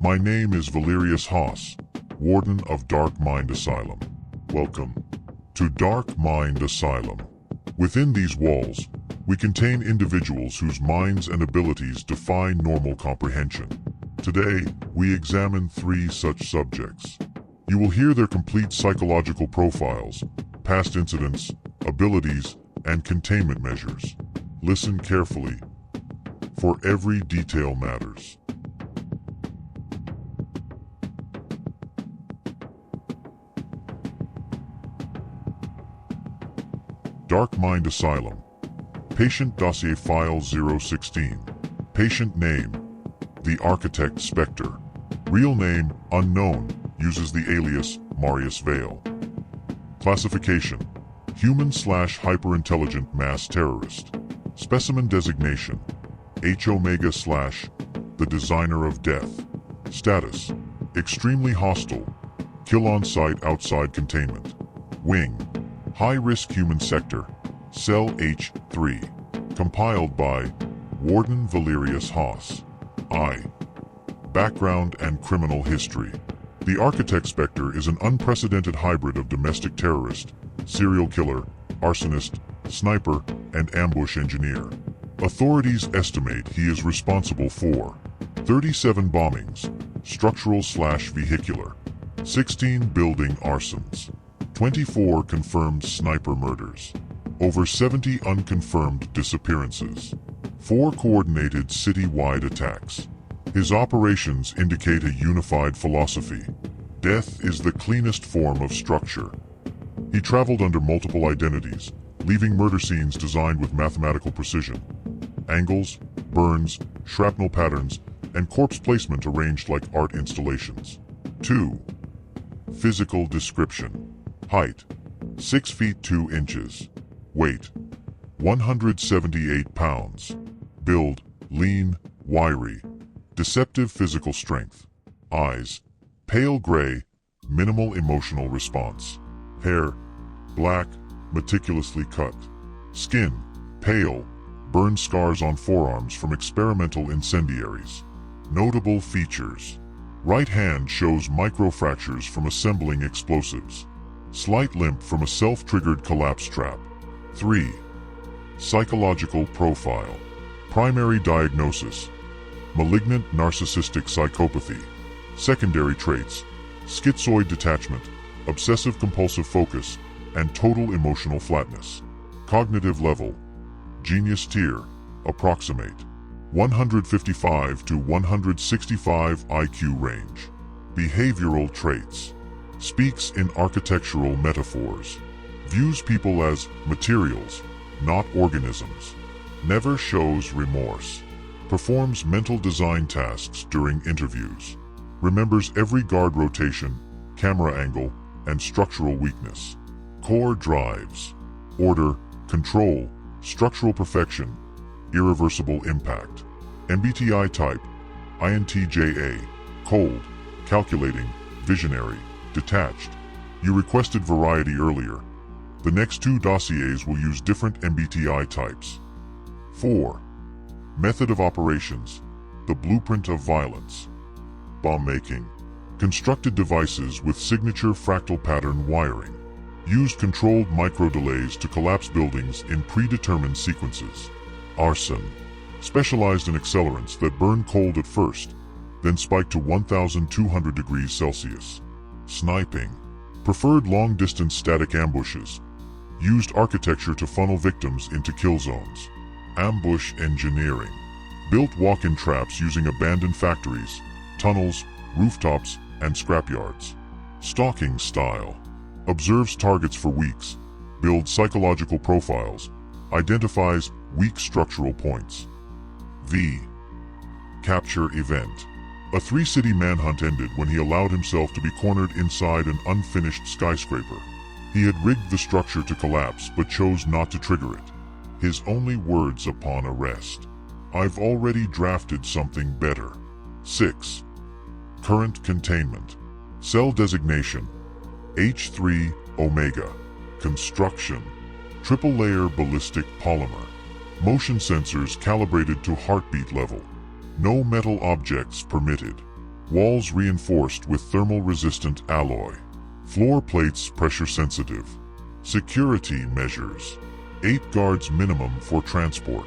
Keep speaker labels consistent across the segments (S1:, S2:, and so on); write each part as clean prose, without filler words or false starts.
S1: My name is Valerius Hoss, Warden of Dark Mind Asylum. Welcome to Dark Mind Asylum. Within these walls, we contain individuals whose minds and abilities defy normal comprehension. Today, we examine 3 such subjects. You will hear their complete psychological profiles, past incidents, abilities, and containment measures. Listen carefully, for every detail matters. Dark Mind Asylum. Patient Dossier File 016. Patient Name: The Architect Specter. Real name: Unknown, uses the alias Marius Vale. Classification: Human/hyper-intelligent mass terrorist. Specimen designation: H-Omega/the Designer of Death. Status: Extremely hostile. Kill on sight outside containment. Wing: High-risk human sector. Cell H3. Compiled by Warden Valerius Hoss. Background and criminal history. The Architect Specter is an unprecedented hybrid of domestic terrorist, serial killer, arsonist, sniper, and ambush engineer. Authorities estimate he is responsible for 37 bombings, structural/vehicular, 16 building arsons, 24 confirmed sniper murders, over 70 unconfirmed disappearances, 4 coordinated city-wide attacks. His operations indicate a unified philosophy. Death is the cleanest form of structure. He traveled under multiple identities, leaving murder scenes designed with mathematical precision. Angles, burns, shrapnel patterns, and corpse placement arranged like art installations. 2. Physical description. Height: 6 feet 2 inches. Weight: 178 pounds. Build: lean, wiry. Deceptive physical strength. Eyes: pale gray, minimal emotional response. Hair: black, meticulously cut. Skin: pale, burn scars on forearms from experimental incendiaries. Notable features: right hand shows microfractures from assembling explosives. Slight limp from a self-triggered collapse trap. 3. Psychological profile. Primary diagnosis: malignant narcissistic psychopathy. Secondary traits: schizoid detachment, obsessive-compulsive focus, and total emotional flatness. Cognitive level: genius tier, approximate, 155 to 165 IQ range. Behavioral traits: speaks in architectural metaphors. Views people as materials, not organisms. Never shows remorse. Performs mental design tasks during interviews. Remembers every guard rotation, camera angle, and structural weakness. Core drives: order, control, structural perfection, irreversible impact. MBTI type: INTJA, cold, calculating, visionary, detached. You requested variety earlier. The next 2 dossiers will use different MBTI types. 4. Method of operations: the blueprint of violence. Bomb making: constructed devices with signature fractal pattern wiring. Used controlled micro-delays to collapse buildings in predetermined sequences. Arson: specialized in accelerants that burn cold at first, then spike to 1,200 degrees Celsius. Sniping: preferred long-distance static ambushes. Used architecture to funnel victims into kill zones. Ambush engineering: built walk-in traps using abandoned factories, tunnels, rooftops, and scrapyards. Stalking style: observes targets for weeks, builds psychological profiles, identifies weak structural points. V. Capture event: a 3-city manhunt ended when he allowed himself to be cornered inside an unfinished skyscraper. He had rigged the structure to collapse but chose not to trigger it. His only words upon arrest: "I've already drafted something better." 6. Current containment. Cell designation: H3 Omega. Construction: triple-layer ballistic polymer. Motion sensors calibrated to heartbeat level. No metal objects permitted. Walls reinforced with thermal-resistant alloy. Floor plates pressure-sensitive. Security measures. 8 guards minimum for transport.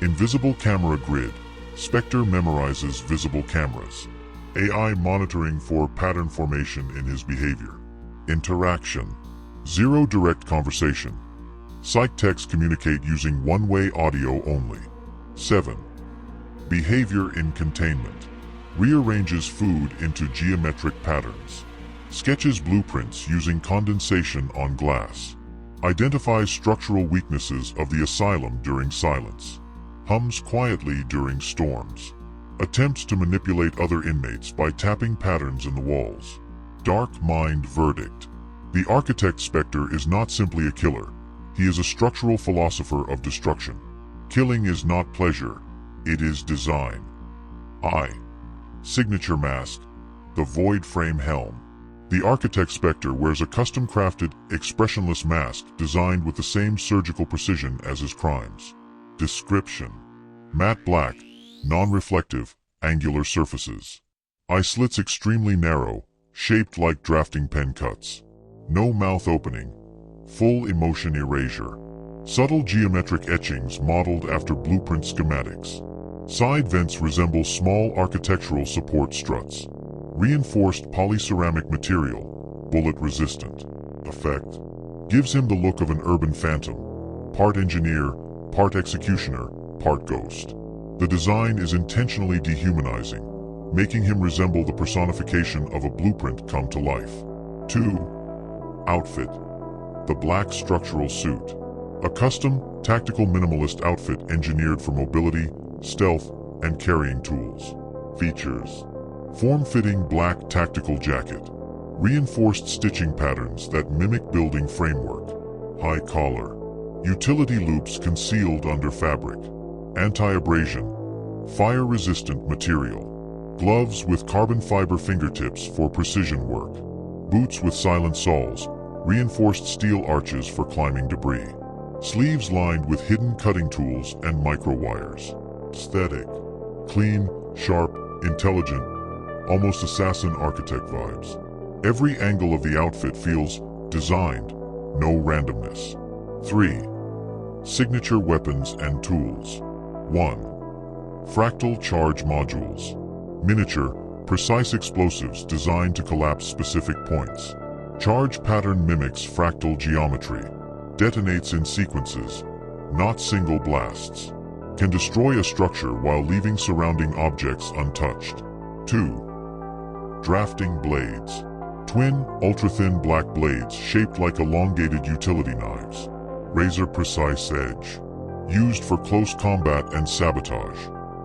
S1: Invisible camera grid. Specter memorizes visible cameras. AI monitoring for pattern formation in his behavior. Interaction. 0 direct conversation. Psych techs communicate using one-way audio only. 7. Behavior in containment. Rearranges food into geometric patterns. Sketches blueprints using condensation on glass. Identifies structural weaknesses of the asylum during silence. Hums quietly during storms. Attempts to manipulate other inmates by tapping patterns in the walls. Dark Mind verdict. The architect Specter is not simply a killer. He is a structural philosopher of destruction. Killing is not pleasure, it is design. Signature mask. The void frame helm. The architect Specter wears a custom-crafted, expressionless mask designed with the same surgical precision as his crimes. Description. Matte black, non-reflective, angular surfaces. Eye slits extremely narrow, shaped like drafting pen cuts. No mouth opening. Full emotion erasure. Subtle geometric etchings modeled after blueprint schematics. Side vents resemble small architectural support struts. Reinforced polyceramic material, bullet-resistant. Effect. Gives him the look of an urban phantom. Part engineer, part executioner, part ghost. The design is intentionally dehumanizing, making him resemble the personification of a blueprint come to life. 2. Outfit. The black structural suit. A custom, tactical minimalist outfit engineered for mobility, stealth, and carrying tools. Features. Form-fitting black tactical jacket. Reinforced stitching patterns that mimic building framework. High collar. Utility loops concealed under fabric. Anti-abrasion. Fire-resistant material. Gloves with carbon fiber fingertips for precision work. Boots with silent soles. Reinforced steel arches for climbing debris. Sleeves lined with hidden cutting tools and micro-wires. Aesthetic. Clean, sharp, intelligent, almost assassin architect vibes. Every angle of the outfit feels designed, no randomness. 3. Signature weapons and tools. 1. Fractal charge modules. Miniature, precise explosives designed to collapse specific points. Charge pattern mimics fractal geometry. Detonates in sequences, not single blasts. Can destroy a structure while leaving surrounding objects untouched. 2. Drafting blades. Twin, ultra-thin black blades shaped like elongated utility knives. Razor-precise edge. Used for close combat and sabotage.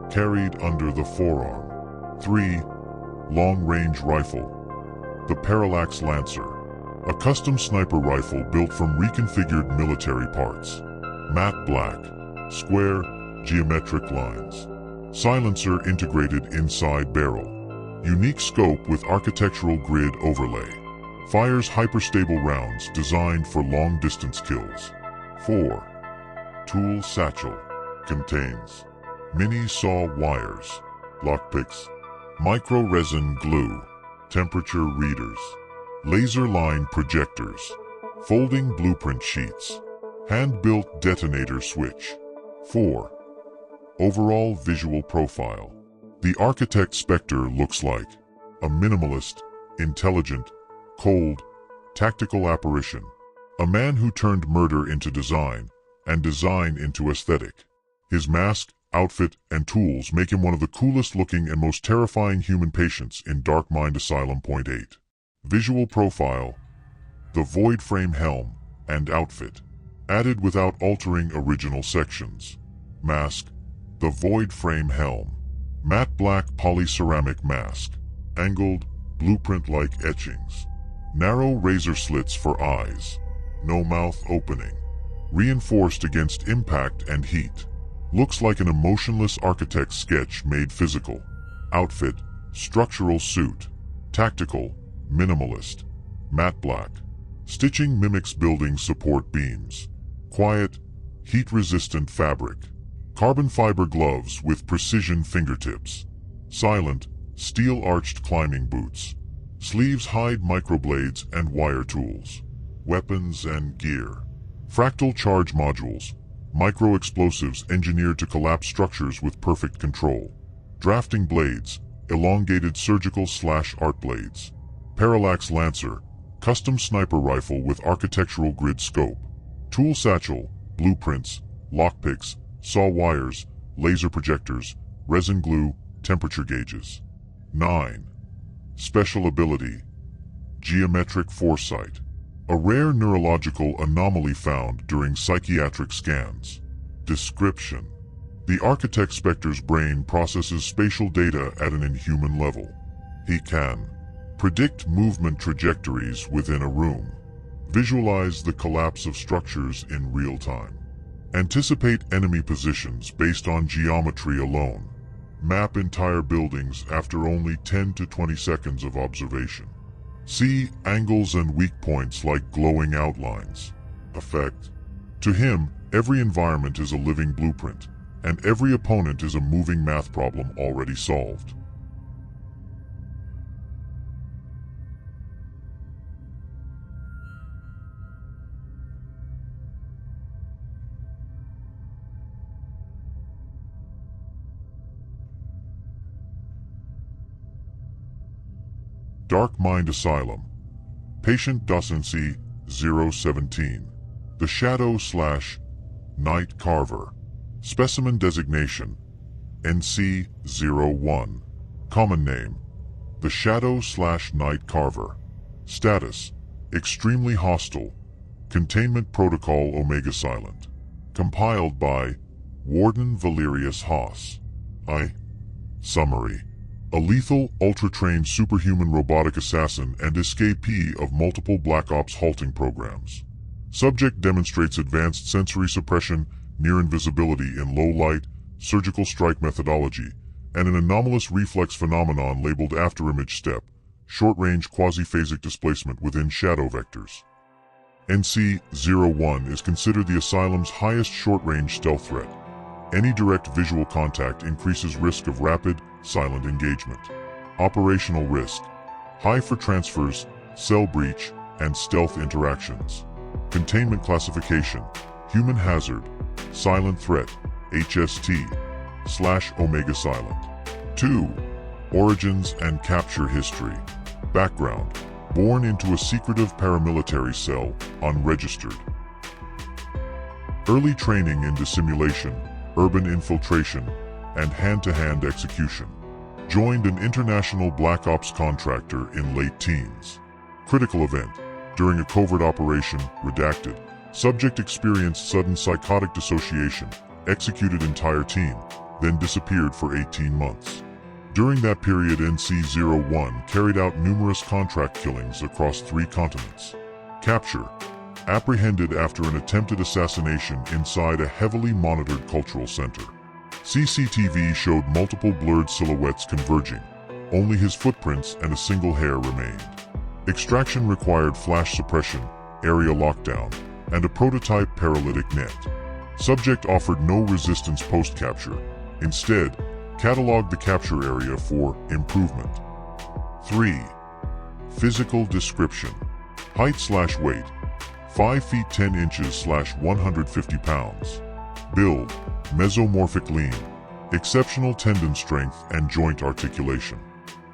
S1: Carried under the forearm. 3. Long-range rifle. The Parallax Lancer. A custom sniper rifle built from reconfigured military parts. Matte black. Square, geometric lines. Silencer integrated inside barrel. Unique scope with architectural grid overlay. Fires hyperstable rounds designed for long-distance kills. 4. Tool satchel. Contains mini saw wires, lockpicks, micro-resin glue, temperature readers, laser line projectors, folding blueprint sheets, hand-built detonator switch. 4. Overall visual profile. The architect Specter looks like a minimalist, intelligent, cold, tactical apparition. A man who turned murder into design, and design into aesthetic. His mask, outfit, and tools make him one of the coolest looking and most terrifying human patients in Dark Mind Asylum. 8. Visual profile. The void frame helm and outfit. Added without altering original sections. Mask. The void frame helm. Matte black polyceramic mask. Angled, blueprint-like etchings. Narrow razor slits for eyes. No mouth opening. Reinforced against impact and heat. Looks like an emotionless architect's sketch made physical. Outfit. Structural suit. Tactical. Minimalist. Matte black. Stitching mimics building support beams. Quiet. Heat-resistant fabric. Carbon fiber gloves with precision fingertips. Silent. Steel-arched climbing boots. Sleeves hide microblades and wire tools. Weapons and gear. Fractal charge modules. Micro-explosives engineered to collapse structures with perfect control. Drafting blades. Elongated surgical/art blades. Parallax Lancer. Custom sniper rifle with architectural grid scope. Tool satchel. Blueprints. Lockpicks. Saw wires. Laser projectors. Resin glue. Temperature gauges. 9. Special ability. Geometric foresight. A rare neurological anomaly found during psychiatric scans. Description. The architect Specter's brain processes spatial data at an inhuman level. He can predict movement trajectories within a room, visualize the collapse of structures in real time, anticipate enemy positions based on geometry alone, map entire buildings after only 10 to 20 seconds of observation. See angles and weak points like glowing outlines. Effect. To him, every environment is a living blueprint, and every opponent is a moving math problem already solved. Dark Mind Asylum. Patient Docency 017. The Shadow/Night Carver. Specimen Designation NC-01. Common Name The Shadow/Night Carver. Status Extremely Hostile. Containment Protocol Omega Silent. Compiled by Warden Valerius Hoss. Summary. A lethal, ultra-trained superhuman robotic assassin and escapee of multiple Black Ops halting programs. Subject demonstrates advanced sensory suppression, near invisibility in low light, surgical strike methodology, and an anomalous reflex phenomenon labeled afterimage step, short-range quasi-phasic displacement within shadow vectors. NC-01 is considered the Asylum's highest short-range stealth threat. Any direct visual contact increases risk of rapid, silent engagement. Operational risk. High for transfers, cell breach, and stealth interactions. Containment classification. Human hazard. Silent threat. HST/Omega Silent. 2. Origins and capture history. Background. Born into a secretive paramilitary cell, unregistered. Early training in dissimulation, urban infiltration, and hand-to-hand execution. Joined an international Black Ops contractor in late teens. Critical event. During a covert operation, redacted. Subject experienced sudden psychotic dissociation, executed entire team, then disappeared for 18 months. During that period, NC-01 carried out numerous contract killings across 3 continents. Capture. Apprehended after an attempted assassination inside a heavily monitored cultural center. CCTV showed multiple blurred silhouettes converging. Only his footprints and a single hair remained. Extraction required flash suppression, area lockdown, and a prototype paralytic net. Subject offered no resistance post-capture. Instead, cataloged the capture area for improvement. 3. Physical description. Height/weight. 5 feet 10 inches/150 pounds. Build. Mesomorphic lean. Exceptional tendon strength and joint articulation.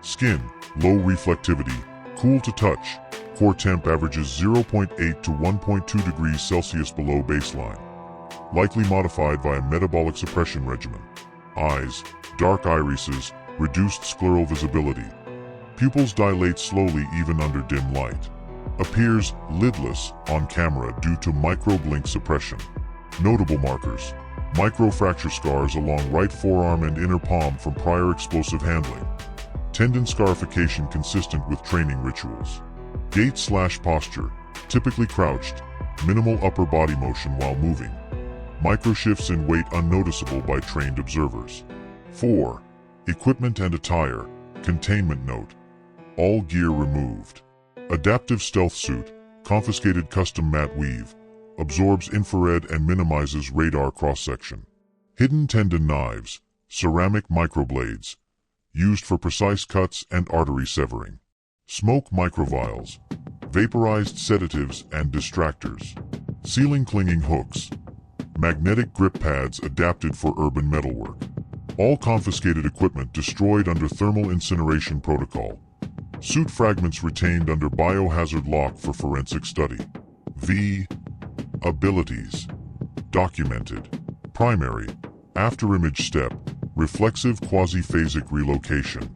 S1: Skin. Low reflectivity. Cool to touch. Core temp averages 0.8 to 1.2 degrees Celsius below baseline. Likely modified via metabolic suppression regimen. Eyes. Dark irises. Reduced scleral visibility. Pupils dilate slowly even under dim light. Appears lidless on camera due to micro-blink suppression. Notable markers. Microfracture scars along right forearm and inner palm from prior explosive handling. Tendon scarification consistent with training rituals. Gait/posture. Typically crouched. Minimal upper body motion while moving. Microshifts in weight unnoticeable by trained observers. 4. Equipment and attire. Containment note. All gear removed. Adaptive stealth suit. Confiscated custom matte weave. Absorbs infrared and minimizes radar cross-section. Hidden tendon knives. Ceramic microblades. used for precise cuts and artery severing. Smoke microvials, vaporized sedatives and distractors. Ceiling clinging hooks, magnetic grip pads adapted for urban metalwork. All confiscated equipment destroyed under thermal incineration protocol. Suit fragments retained under biohazard lock for forensic study. V. Abilities. Documented. Primary. After-image step. Reflexive quasi-phasic relocation.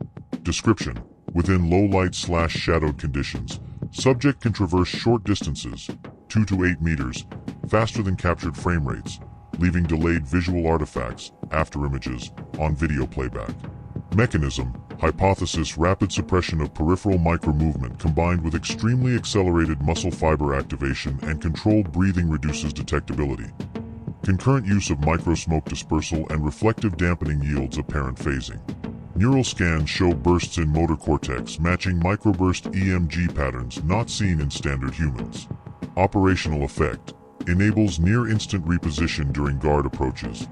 S1: Description. Within low-light/shadowed conditions, subject can traverse short distances, 2 to 8 meters, faster than captured frame rates, leaving delayed visual artifacts, afterimages, on video playback. Mechanism, hypothesis: rapid suppression of peripheral micromovement combined with extremely accelerated muscle fiber activation and controlled breathing reduces detectability. Concurrent use of microsmoke dispersal and reflective dampening yields apparent phasing. Neural scans show bursts in motor cortex matching microburst EMG patterns not seen in standard humans. Operational effect: enables near-instant reposition during guard approaches.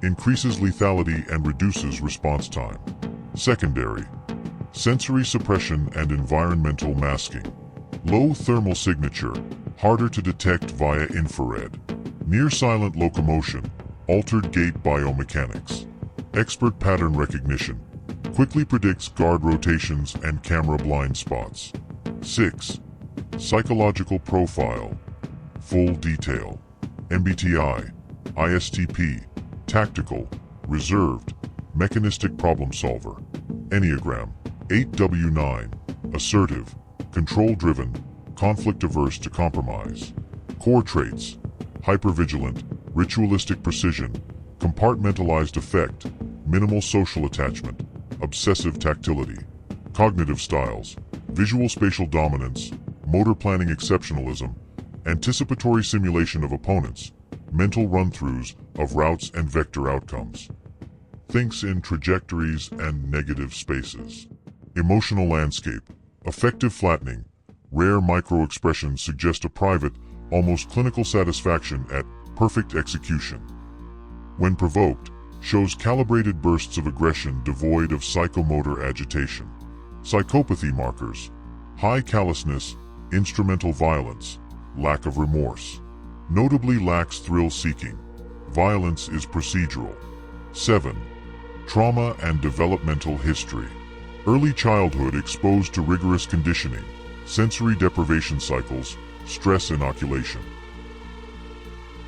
S1: Increases lethality and reduces response time. Secondary: sensory suppression and environmental masking. Low thermal signature, harder to detect via infrared. Near-silent locomotion, altered gait biomechanics. Expert pattern recognition, quickly predicts guard rotations and camera blind spots. 6. Psychological profile, full detail. MBTI, ISTP, tactical, reserved, mechanistic problem solver. Enneagram, 8W9, assertive, control-driven, conflict-averse to compromise. Core traits: hypervigilant, ritualistic precision, compartmentalized affect, minimal social attachment, obsessive tactility. Cognitive styles: visual spatial dominance, motor planning exceptionalism, anticipatory simulation of opponents, mental run-throughs of routes and vector outcomes. Thinks in trajectories and negative spaces. Emotional landscape: affective flattening, rare micro-expressions suggest a private, almost clinical satisfaction at perfect execution. When provoked, shows calibrated bursts of aggression devoid of psychomotor agitation. Psychopathy markers: high callousness, instrumental violence, lack of remorse. Notably lacks thrill-seeking. Violence is procedural. 7. Trauma and developmental history. Early childhood exposed to rigorous conditioning, sensory deprivation cycles, stress inoculation.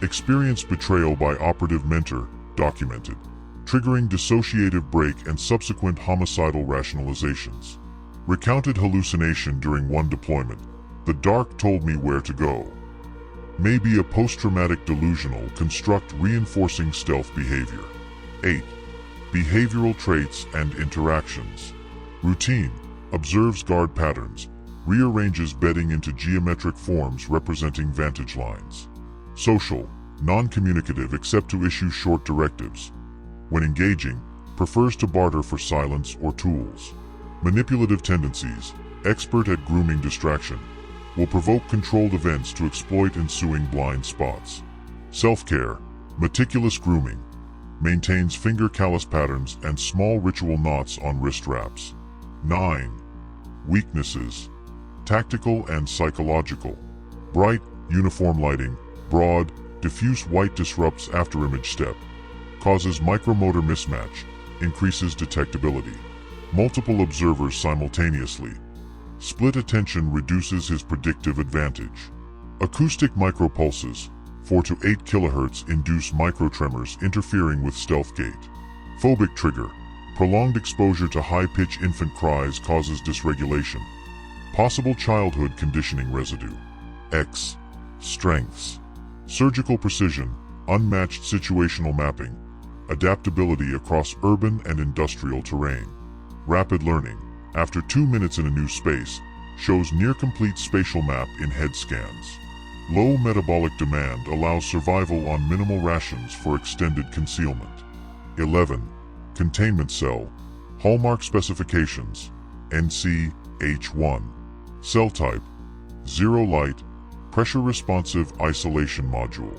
S1: Experienced betrayal by operative mentor, documented, triggering dissociative break and subsequent homicidal rationalizations. Recounted hallucination during one deployment: the dark told me where to go. May be a post-traumatic delusional construct reinforcing stealth behavior. 8. Behavioral traits and interactions. Routine, observes guard patterns, rearranges bedding into geometric forms representing vantage lines. Social, non-communicative except to issue short directives. When engaging, prefers to barter for silence or tools. Manipulative tendencies, expert at grooming distraction, will provoke controlled events to exploit ensuing blind spots. Self-care, meticulous grooming, maintains finger callus patterns and small ritual knots on wrist wraps. 9. Weaknesses: tactical and psychological. Bright, uniform lighting, broad, diffuse white disrupts afterimage step, causes micromotor mismatch, increases detectability. Multiple observers simultaneously. Split attention reduces his predictive advantage. Acoustic micropulses, 4 to 8 kHz, induce microtremors interfering with stealth gait. Phobic trigger, prolonged exposure to high-pitch infant cries causes dysregulation. Possible childhood conditioning residue. X. Strengths: surgical precision, unmatched situational mapping, adaptability across urban and industrial terrain. Rapid learning, after 2 minutes in a new space, shows near-complete spatial map in head scans. Low metabolic demand allows survival on minimal rations for extended concealment. 11. Containment cell, hallmark specifications, NC-H1. Cell type: zero light, pressure-responsive isolation module.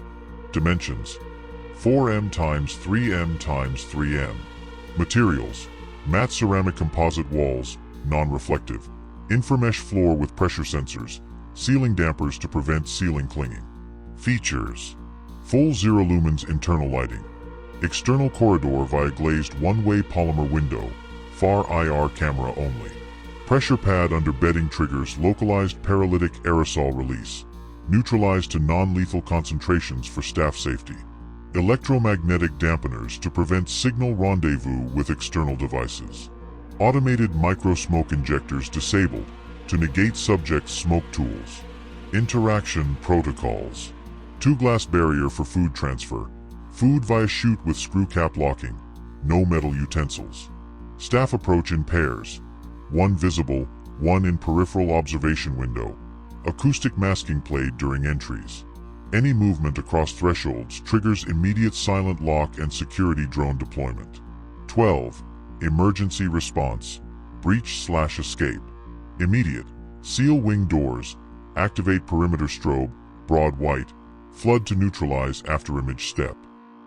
S1: Dimensions: 4m x 3m x 3m. Materials: Matte ceramic composite walls, non-reflective. Inframesh floor with pressure sensors. Ceiling dampers to prevent ceiling clinging. Features: full zero lumens internal lighting. External corridor via glazed one-way polymer window. Far IR camera only. Pressure pad under bedding triggers localized paralytic aerosol release. Neutralized to non-lethal concentrations for staff safety. Electromagnetic dampeners to prevent signal rendezvous with external devices. Automated micro-smoke injectors disabled to negate subject smoke tools. Interaction protocols. 2-glass barrier for food transfer. Food via chute with screw cap locking. No metal utensils. Staff approach in pairs. 1 visible, 1 in peripheral observation window. Acoustic masking played during entries. Any movement across thresholds triggers immediate silent lock and security drone deployment. 12. Emergency response. Breach/escape. Immediate. Seal wing doors. Activate perimeter strobe, broad white. Flood to neutralize after image step.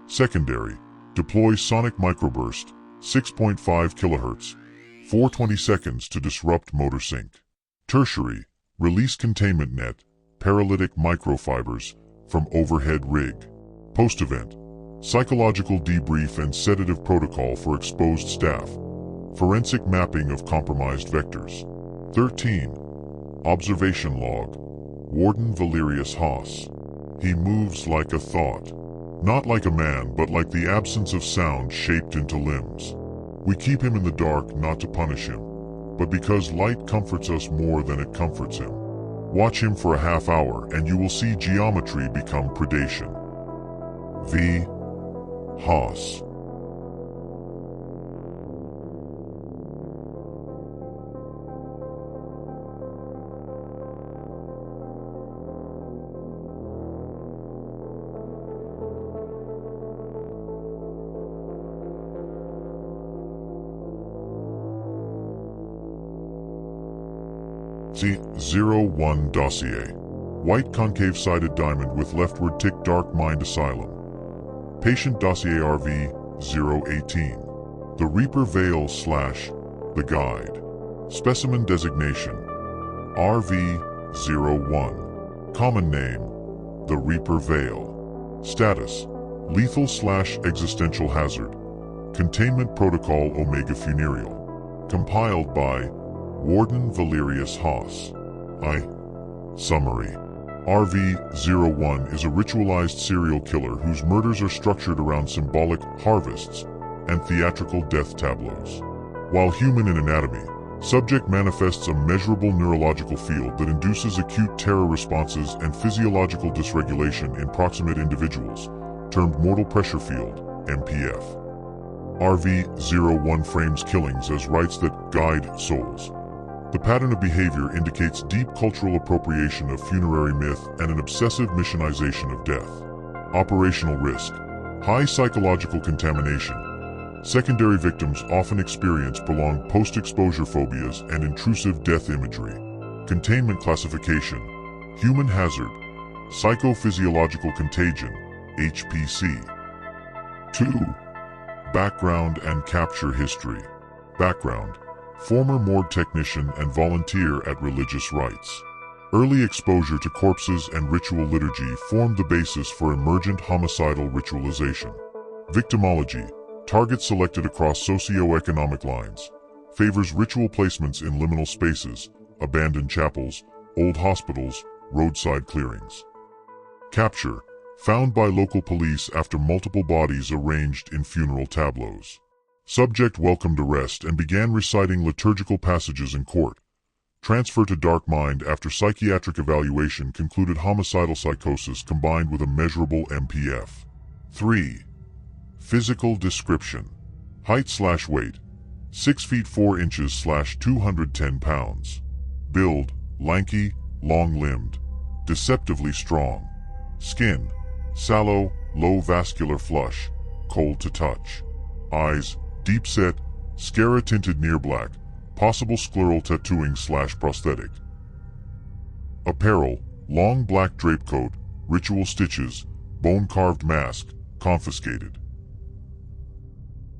S1: Secondary. Deploy sonic microburst, 6.5 kHz, 420 seconds to disrupt motor sync. Tertiary. Release containment net, paralytic microfibers, from overhead rig. Post-event. Psychological debrief and sedative protocol for exposed staff. Forensic mapping of compromised vectors. 13. Observation log. Warden Valerius Hoss. He moves like a thought. Not like a man, but like the absence of sound shaped into limbs. We keep him in the dark not to punish him, but because light comforts us more than it comforts him. Watch him for a half hour and you will see geometry become predation. V. Hoss. C-01 Dossier. White concave-sided diamond with leftward tick. Dark Mind Asylum. Patient Dossier RV-018. The Reaper Veil / The Guide. Specimen Designation RV-01. Common Name The Reaper Veil. Status Lethal / Existential Hazard. Containment Protocol Omega Funereal. Compiled by Warden Valerius Hoss. Summary. RV-01 is a ritualized serial killer whose murders are structured around symbolic harvests and theatrical death tableaus. While human in anatomy, subject manifests a measurable neurological field that induces acute terror responses and physiological dysregulation in proximate individuals, termed mortal pressure field, MPF. RV-01 frames killings as rites that guide souls. The pattern of behavior indicates deep cultural appropriation of funerary myth and an obsessive missionization of death. Operational risk. High psychological contamination. Secondary victims often experience prolonged post-exposure phobias and intrusive death imagery. Containment classification. Human hazard. Psychophysiological contagion, HPC. 2. Background and capture history. Background. Former morgue technician and volunteer at religious rites. Early exposure to corpses and ritual liturgy formed the basis for emergent homicidal ritualization. Victimology. Targets selected across socio-economic lines. Favors ritual placements in liminal spaces, abandoned chapels, old hospitals, roadside clearings. Capture. Found by local police after multiple bodies arranged in funeral tableaus. Subject welcomed arrest and began reciting liturgical passages in court. Transfer to Dark Mind after psychiatric evaluation concluded homicidal psychosis combined with a measurable MPF. 3. Physical description. Height/weight. 6 feet 4 inches / 210 pounds. Build, lanky, long-limbed, deceptively strong. Skin, sallow, low vascular flush, cold to touch. Eyes, deep set, sclera tinted near black, possible scleral tattooing / prosthetic. Apparel, long black drape coat, ritual stitches, bone carved mask, confiscated.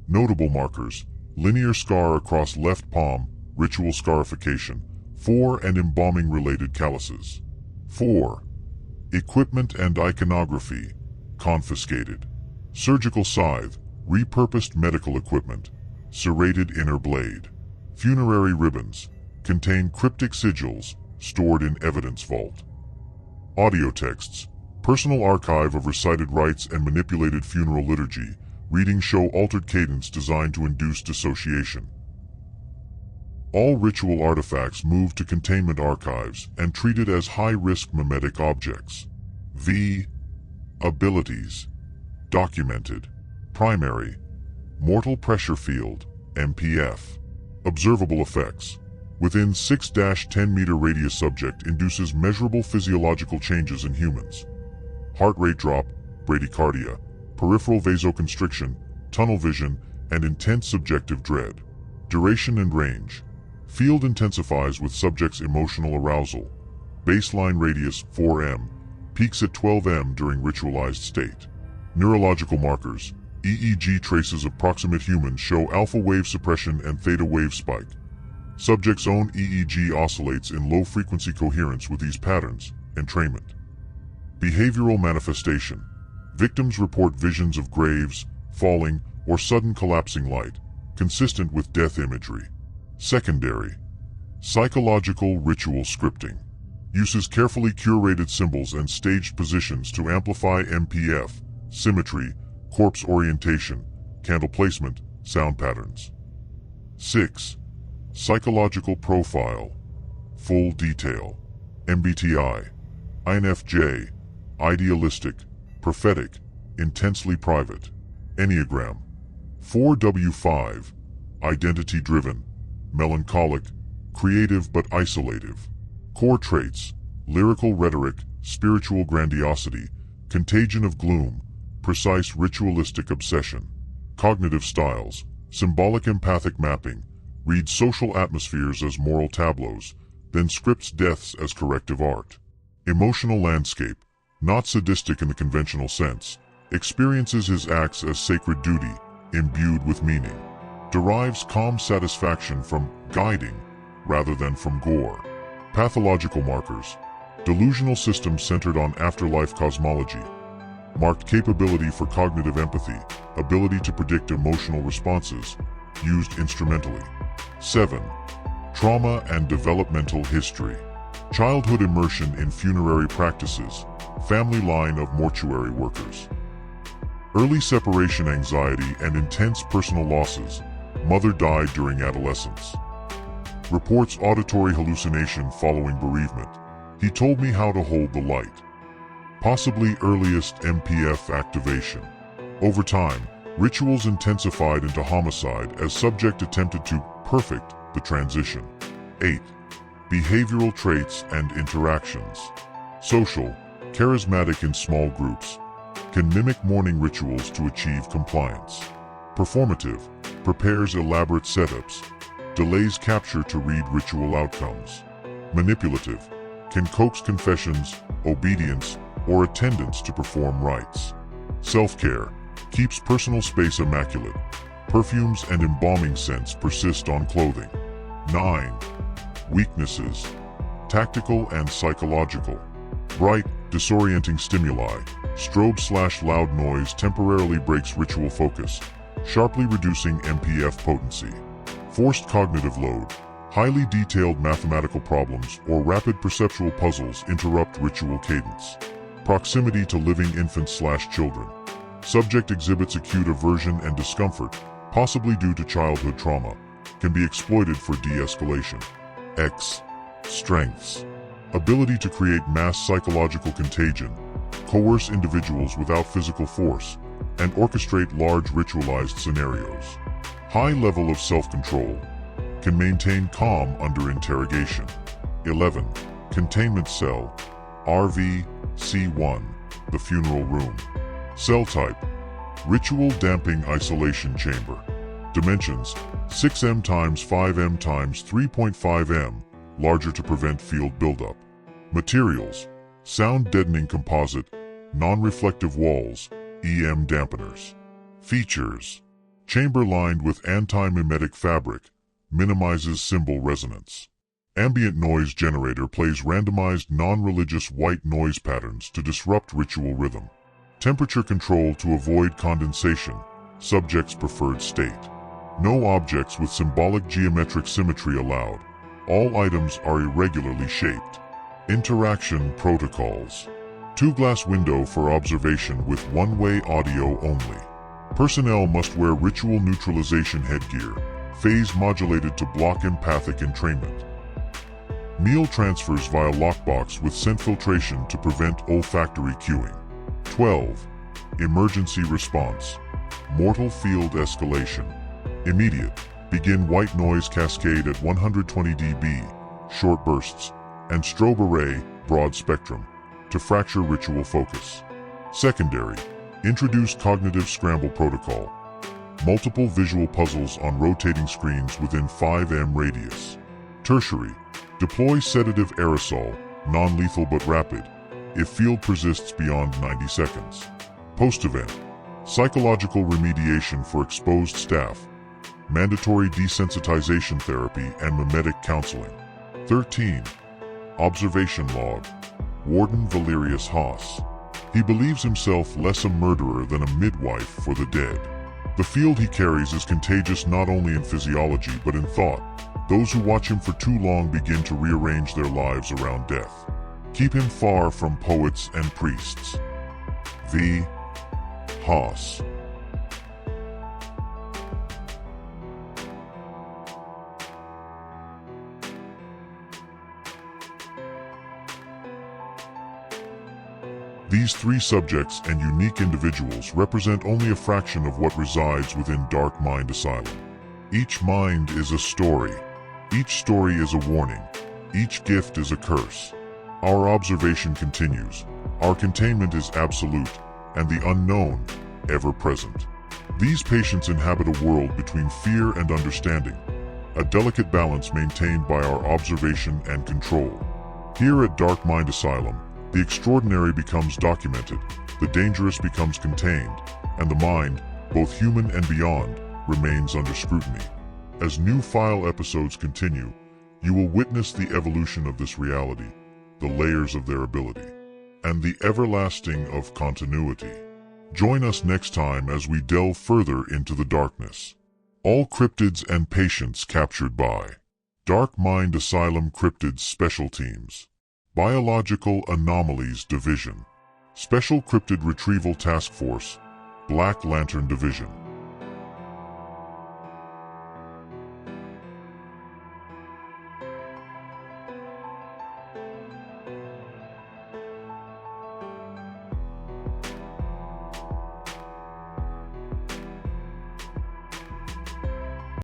S1: Notable markers, linear scar across left palm, ritual scarification. 4. And embalming-related calluses. 4. Equipment and iconography, confiscated. Surgical scythe, repurposed medical equipment, serrated inner blade. Funerary ribbons, contain cryptic sigils, stored in evidence vault. Audio texts, personal archive of recited rites and manipulated funeral liturgy. Readings show altered cadence designed to induce dissociation. All ritual artifacts moved to containment archives and treated as high-risk memetic objects. V. Abilities. Documented. Primary. Mortal Pressure Field, MPF. Observable effects. Within 6-10 meter radius subject induces measurable physiological changes in humans. Heart rate drop, bradycardia, peripheral vasoconstriction, tunnel vision, and intense subjective dread. Duration and range. Field intensifies with subject's emotional arousal. Baseline radius 4m, peaks at 12m during ritualized state. Neurological markers. EEG traces of proximate humans show alpha wave suppression and theta wave spike. Subject's own EEG oscillates in low-frequency coherence with these patterns. Entrainment. Behavioral manifestation. Victims report visions of graves, falling, or sudden collapsing light, consistent with death imagery. Secondary. Psychological ritual scripting. Uses carefully curated symbols and staged positions to amplify MPF, symmetry, corpse orientation, candle placement, sound patterns. 6. Psychological profile. Full detail. MBTI. INFJ. Idealistic, prophetic, intensely private. Enneagram. 4W5. Identity-driven, melancholic, creative but isolative. Core traits: lyrical rhetoric, spiritual grandiosity, contagion of gloom, precise ritualistic obsession. Cognitive styles: symbolic empathic mapping, reads social atmospheres as moral tableaus, then scripts deaths as corrective art. Emotional landscape: not sadistic in the conventional sense, experiences his acts as sacred duty, imbued with meaning. Derives calm satisfaction from guiding rather than from gore. Pathological markers: delusional systems centered on afterlife cosmology. Marked capability for cognitive empathy, ability to predict emotional responses, used instrumentally. 7. Trauma and developmental history. Childhood immersion in funerary practices, family line of mortuary workers. Early separation anxiety and intense personal losses. Mother died during adolescence. Reports auditory hallucination following bereavement. He told me how to hold the light. Possibly earliest MPF activation. Over time, rituals intensified into homicide as subject attempted to perfect the transition. 8. Behavioral traits and interactions. Social, charismatic in small groups. Can mimic morning rituals to achieve compliance. Performative, prepares elaborate setups. Delays capture to read ritual outcomes. Manipulative, can coax confessions, obedience, or attendance to perform rites. Self-care, keeps personal space immaculate. Perfumes and embalming scents persist on clothing. 9. Weaknesses. Tactical and psychological. Bright, disorienting stimuli, strobe/loud noise temporarily breaks ritual focus, sharply reducing MPF potency. Forced cognitive load. Highly detailed mathematical problems or rapid perceptual puzzles interrupt ritual cadence. Proximity to living infants/children. Subject exhibits acute aversion and discomfort, possibly due to childhood trauma. Can be exploited for de-escalation. X. Strengths. Ability to create mass psychological contagion, coerce individuals without physical force, and orchestrate large ritualized scenarios. High level of self-control. Can maintain calm under interrogation. 11. Containment cell. RV-C1, the funeral room. Cell type: ritual damping isolation chamber. Dimensions: 6m x 5m x 3.5m, larger to prevent field buildup. Materials: sound deadening composite, non-reflective walls, EM dampeners. Features: Chamber lined with anti-mimetic fabric, minimizes symbol resonance. Ambient noise generator plays randomized non-religious white noise patterns to disrupt ritual rhythm. Temperature control to avoid condensation, subject's preferred state. No objects with symbolic geometric symmetry allowed. All items are irregularly shaped. Interaction protocols. 2-glass window for observation with one-way audio only. Personnel must wear ritual neutralization headgear, phase modulated to block empathic entrainment. Meal transfers via lockbox with scent filtration to prevent olfactory cueing. 12. Emergency response. Mortal field escalation. Immediate. Begin white noise cascade at 120 dB, short bursts, and strobe array, broad spectrum, to fracture ritual focus. Secondary. Introduce cognitive scramble protocol. Multiple visual puzzles on rotating screens within 5 m radius. Tertiary. Deploy sedative aerosol, non-lethal but rapid, if field persists beyond 90 seconds. Post-event. Psychological remediation for exposed staff. Mandatory desensitization therapy and mimetic counseling. 13. Observation log. Warden Valerius Hoss. He believes himself less a murderer than a midwife for the dead. The field he carries is contagious not only in physiology but in thought. Those who watch him for too long begin to rearrange their lives around death. Keep him far from poets and priests. V. Hoss. These 3 subjects and unique individuals represent only a fraction of what resides within Dark Mind Asylum. Each mind is a story. Each story is a warning. Each gift is a curse. Our observation continues. Our containment is absolute, and the unknown, ever present. These patients inhabit a world between fear and understanding, a delicate balance maintained by our observation and control. Here at Dark Mind Asylum, the extraordinary becomes documented, the dangerous becomes contained, and the mind, both human and beyond, remains under scrutiny. As new file episodes continue, you will witness the evolution of this reality, the layers of their ability, and the everlasting of continuity. Join us next time as we delve further into the darkness. All cryptids and patients captured by Dark Mind Asylum Cryptids Special Teams. Biological Anomalies Division. Special Cryptid Retrieval Task Force, Black Lantern Division.